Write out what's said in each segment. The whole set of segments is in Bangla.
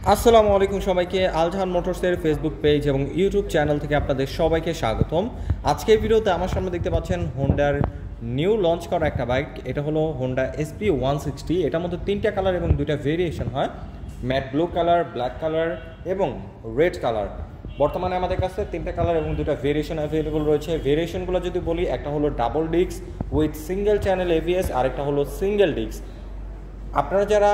আসসালামু আলাইকুম সবাইকে। আলজাহান মোটরসের ফেসবুক পেজ এবং ইউটিউব চ্যানেল থেকে আপনাদের সবাইকে স্বাগতম। আজকের ভিডিওতে আমার সামনে দেখতে পাচ্ছেন হোন্ডার নিউ লঞ্চ করা একটা বাইক। এটা হলো হোন্ডা SP 160। এটার মধ্যে তিনটা কালার এবং দুইটা ভেরিয়েশন হয়, matte blue colour, black colour এবং রেড কালার। বর্তমানে আমাদের কাছে তিনটা কালার এবং দুটা ভেরিয়েশন অ্যাভেলেবল রয়েছে। ভেরিয়েশনগুলো যদি বলি, একটা হলো double disc with single channel ABS, আরেকটা হলো সিঙ্গেল ডিস্ক। আপনারা যারা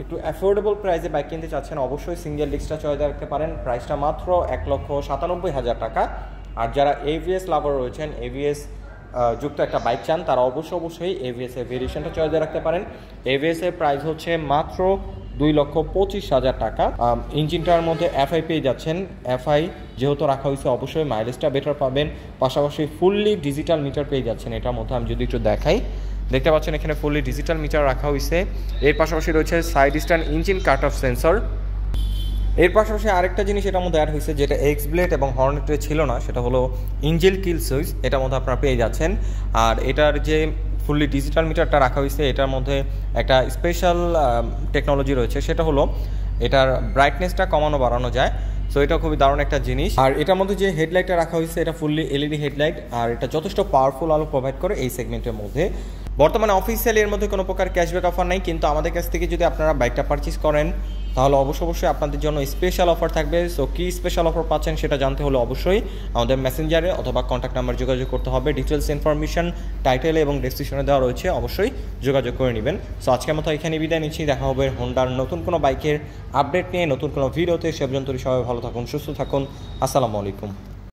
একটু অ্যাফোর্ডেবল প্রাইসে বাইক কিনতে চাচ্ছেন অবশ্যই সিঙ্গেল ডিস্কটা চয়েস রাখতে পারেন। প্রাইসটা মাত্র 1,97,000 টাকা। আর যারা ABS লাভার রয়েছেন, ABS যুক্ত একটা বাইক চান, তারা অবশ্যই ABS এর ভেরিয়েশনটা চয়েস রাখতে পারেন। ABS এর প্রাইস হচ্ছে মাত্র 2,25,000 টাকা। ইঞ্জিনটার মধ্যে FI পেয়ে যাচ্ছেন। FI যেহেতু রাখা হয়েছে অবশ্যই মাইলেজটা বেটার পাবেন। পাশাপাশি ফুললি ডিজিটাল মিটার পেয়ে যাচ্ছেন। এটার মধ্যে আমি যদি একটু দেখাই, দেখতে পাচ্ছেন এখানে ফুললি ডিজিটাল মিটার রাখা হয়েছে। এর পাশাপাশি রয়েছে side stand engine cut off sensor. এর পাশাপাশি আরেকটা জিনিস এটার মধ্যে অ্যাড হয়েছে, যেটা এক্স ব্লেড এবং হর্নেটে ছিল না, সেটা হলো ইঞ্জিন কিল সুইচ। এটার মধ্যে আপনারা পেয়ে যাচ্ছেন। আর এটার যে ফুললি ডিজিটাল মিটারটা রাখা হয়েছে, এটার মধ্যে একটা স্পেশাল টেকনোলজি রয়েছে, সেটা হলো এটার ব্রাইটনেসটা কমানো বাড়ানো যায়। সো এটা খুবই দারুণ একটা জিনিস। আর এটার মধ্যে যে হেডলাইটটা রাখা হয়েছে, এটা ফুললি LED হেডলাইট। আর এটা যথেষ্ট পাওয়ারফুল আলো প্রোভাইড করে এই সেগমেন্টের মধ্যে। বর্তমানে অফিসিয়ালি এর মধ্যে কোনো প্রকার ক্যাশব্যাক অফার নাই, কিন্তু আমাদের কাছ থেকে যদি আপনারা বাইকটা পারচেস করেন তাহলে অবশ্যই আপনাদের জন্য স্পেশাল অফার থাকবে। সো কী স্পেশাল অফার পাচ্ছেন সেটা জানতে হলে অবশ্যই আমাদের মেসেঞ্জারে অথবা কন্ট্যাক্ট নাম্বার যোগাযোগ করতে হবে। ডিটেলস ইনফরমেশন টাইটেলে এবং ডেসক্রিপশনে দেওয়া রয়েছে, অবশ্যই যোগাযোগ করে নেবেন। সো আজকের মতো এখানে বিদায় নিচ্ছি। দেখা হবে হোন্ডার নতুন কোনো বাইকের আপডেট নিয়ে নতুন কোনো ভিডিওতে। সে পর্যন্ত সবাই ভালো থাকুন, সুস্থ থাকুন। আসসালামু আলাইকুম।